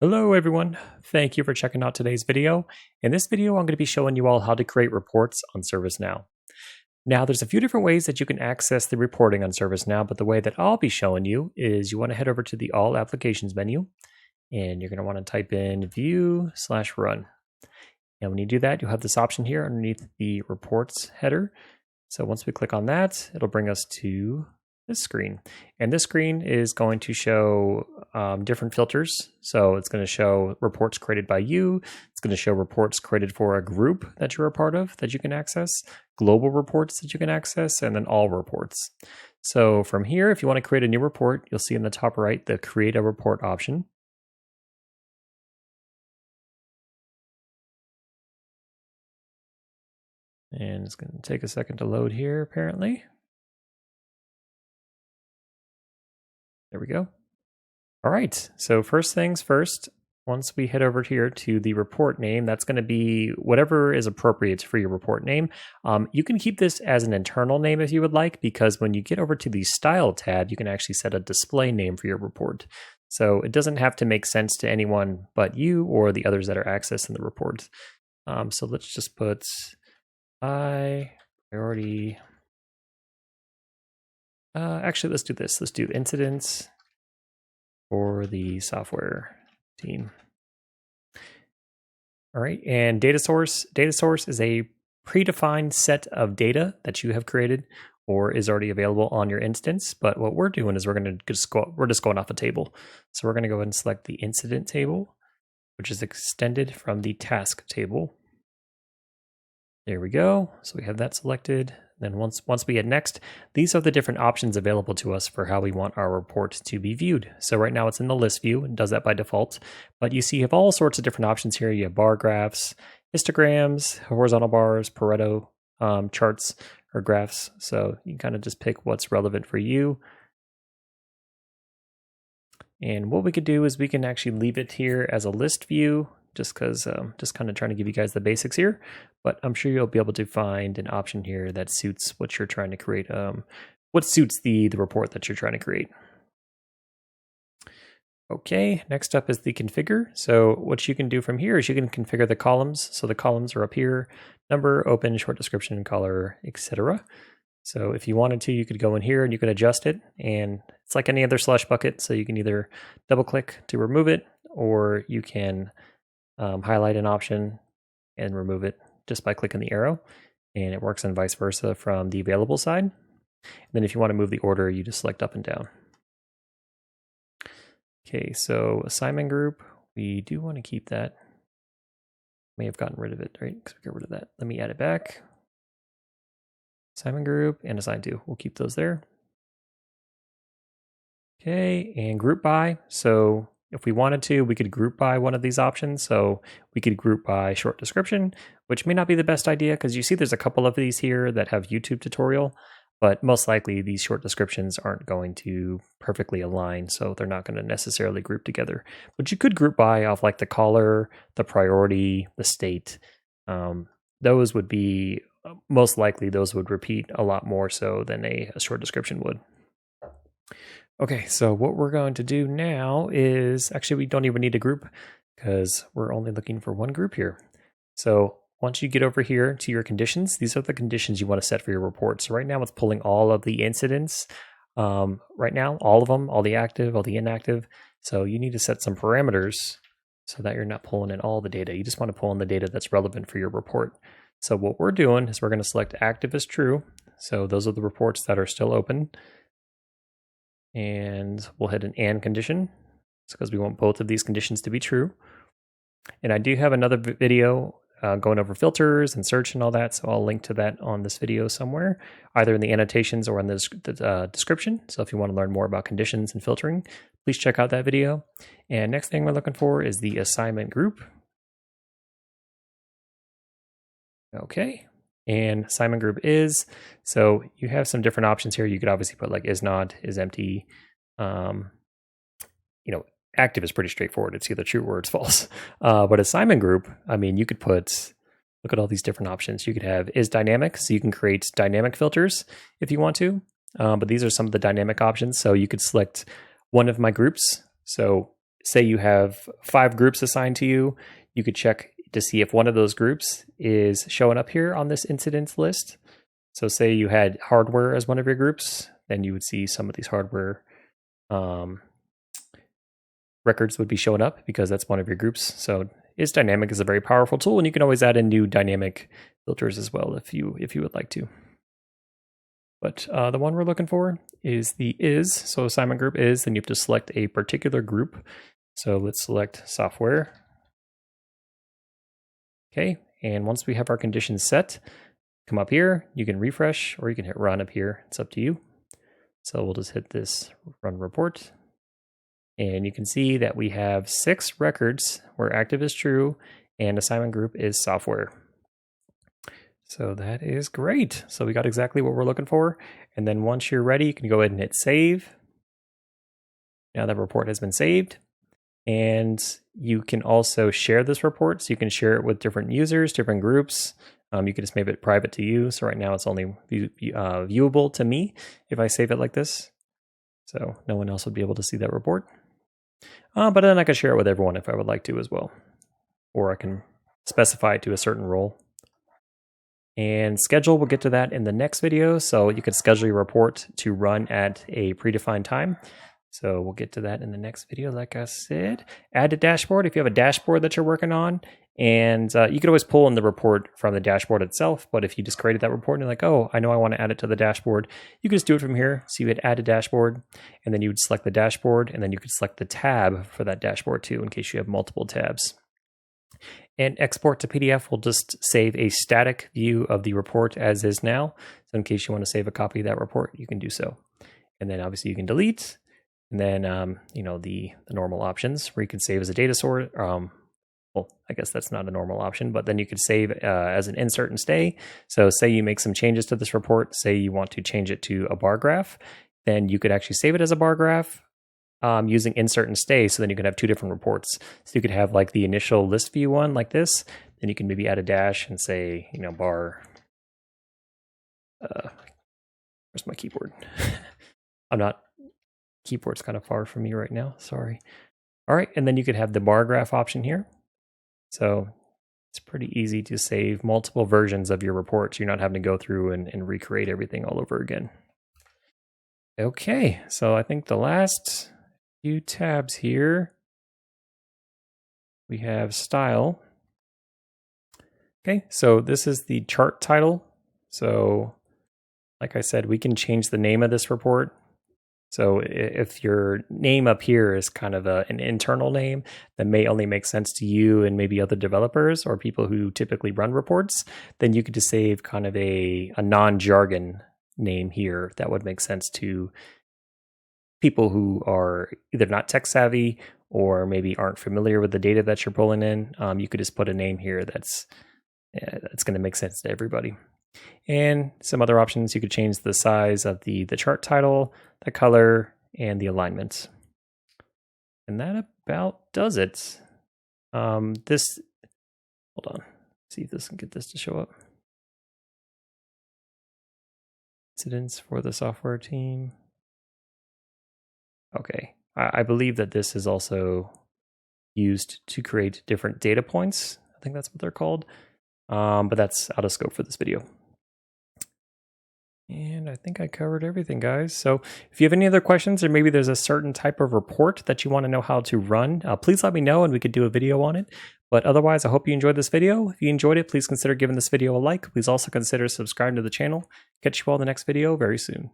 Hello everyone, thank you for checking out today's video. In this video, I'm going to be showing you all how to create reports on ServiceNow. Now, there's a few different ways that you can access the reporting on ServiceNow, but the way that I'll be showing you is you want to head over to the All Applications menu, and you're going to want to type in View/Run. And when you do that, you'll have this option here underneath the Reports header. So once we click on that, it'll bring us to this screen. And this screen is going to show different filters. So it's going to show reports created by you. It's going to show reports created for a group that you're a part of that you can access, global reports that you can access, and then all reports. So from here, if you want to create a new report, you'll see in the top right the Create a Report option. And it's going to take a second to load here, apparently. There we go. All right, so first things first, once we head over here to the report name, that's going to be whatever is appropriate for your report name. You can keep this as an internal name if you would like, because when you get over to the Style tab, you can actually set a display name for your report. So it doesn't have to make sense to anyone but you or the others that are accessing the report. So let's just put priority. Actually, let's do this. Let's do incidents for the software team. All right, and data source. Data source is a predefined set of data that you have created or is already available on your instance. But what we're doing is we're just going off a table. So we're going to go ahead and select the incident table, which is extended from the task table. There we go. So we have that selected. Then once we hit next, these are the different options available to us for how we want our report to be viewed. So right now it's in the list view and does that by default. But you see you have all sorts of different options here. You have bar graphs, histograms, horizontal bars, Pareto charts or graphs. So you can kind of just pick what's relevant for you. And what we could do is we can actually leave it here as a list view, just because just kind of trying to give you guys the basics here, but I'm sure you'll be able to find an option here that suits what you're trying to create, what suits the report that you're trying to create. Okay, next up is the configure. So what you can do from here is you can configure the columns. So the columns are up here: number, open, short description, color, etc. So if you wanted to, you could go in here and you can adjust it, and it's like any other slush bucket. So you can either double click to remove it, or you can highlight an option and remove it just by clicking the arrow, and it works and vice versa from the available side. And then if you want to move the order, you just select up and down. Okay, so assignment group, we do want to keep that. May have gotten rid of it, right? Because we got rid of that. Let me add it back. Assignment group and assign to, we'll keep those there. Okay, and group by. So if we wanted to, we could group by one of these options. So we could group by short description, which may not be the best idea because you see there's a couple of these here that have YouTube tutorial, but most likely these short descriptions aren't going to perfectly align, so they're not going to necessarily group together. But you could group by off like the caller, the priority, the state. Those would be, most likely those would repeat a lot more so than a short description would. Okay, so what we're going to do now is, actually we don't even need a group because we're only looking for one group here. So once you get over here to your conditions, these are the conditions you want to set for your report. So right now it's pulling all of the incidents. Right now, all of them, all the active, all the inactive. So you need to set some parameters so that you're not pulling in all the data. You just want to pull in the data that's relevant for your report. So what we're doing is we're going to select active as true. So those are the reports that are still open. And we'll hit an and condition. It's because we want both of these conditions to be true. And I do have another video going over filters and search and all that, so I'll link to that on this video somewhere, either in the annotations or in the description. So if you want to learn more about conditions and filtering, please check out that video. And next thing we're looking for is the assignment group. Okay. And assignment group is, so you have some different options here. You could obviously put like is not, is empty. Active is pretty straightforward. It's either true or it's false. But assignment group, I mean, you could put, look at all these different options. You could have is dynamic, so you can create dynamic filters if you want to. But these are some of the dynamic options. So you could select one of my groups. So say you have 5 groups assigned to you, you could check to see if one of those groups is showing up here on this incidents list. So say you had hardware as one of your groups, then you would see some of these hardware records would be showing up because that's one of your groups. So Is Dynamic is a very powerful tool, and you can always add in new dynamic filters as well if you would like to. But the one we're looking for is the is. So assignment group is, then you have to select a particular group. So let's select software. Okay, and once we have our conditions set, come up here, you can refresh or you can hit run up here. It's up to you. So we'll just hit this run report. And you can see that we have 6 records where active is true and assignment group is software. So that is great. So we got exactly what we're looking for. And then once you're ready, you can go ahead and hit save. Now that report has been saved. And you can also share this report. So you can share it with different users, different groups. You can just make it private to you. So right now it's only viewable to me if I save it like this. So no one else would be able to see that report. But then I can share it with everyone if I would like to as well. Or I can specify it to a certain role. And schedule, we'll get to that in the next video. So you can schedule your report to run at a predefined time. So we'll get to that in the next video. Like I said, add a dashboard if you have a dashboard that you're working on. And you could always pull in the report from the dashboard itself. But if you just created that report and you're like, oh, I know I want to add it to the dashboard, you can just do it from here. So you would add a dashboard, and then you would select the dashboard, and then you could select the tab for that dashboard too, in case you have multiple tabs. And export to PDF will just save a static view of the report as is now. So in case you want to save a copy of that report, you can do so. And then obviously you can delete. And then, the normal options where you can save as a data source. Well, I guess that's not a normal option, but then you could save as an insert and stay. So say you make some changes to this report. Say you want to change it to a bar graph. Then you could actually save it as a bar graph. Using insert and stay, so then you can have 2 different reports. So you could have like the initial list view one like this, then you can maybe add a dash and say, bar. Where's my keyboard? Keyboard's kind of far from me right now, sorry. All right, and then you could have the bar graph option here. So it's pretty easy to save multiple versions of your reports. You're not having to go through and recreate everything all over again. Okay, so I think the last few tabs here, we have style. Okay, so this is the chart title. So like I said, we can change the name of this report. So if your name up here is kind of an internal name that may only make sense to you and maybe other developers or people who typically run reports, then you could just save kind of a non-jargon name here that would make sense to people who are either not tech savvy or maybe aren't familiar with the data that you're pulling in. You could just put a name here that's going to make sense to everybody. And some other options, you could change the size of the chart title, the color, and the alignment. And that about does it. Hold on, see if this can get this to show up. Incidents for the software team. Okay, I believe that this is also used to create different data points. I think that's what they're called. But that's out of scope for this video. And I think I covered everything, guys. So if you have any other questions, or maybe there's a certain type of report that you want to know how to run, please let me know and we could do a video on it. But otherwise, I hope you enjoyed this video. If you enjoyed it, please consider giving this video a like. Please also consider subscribing to the channel. Catch you all in the next video very soon.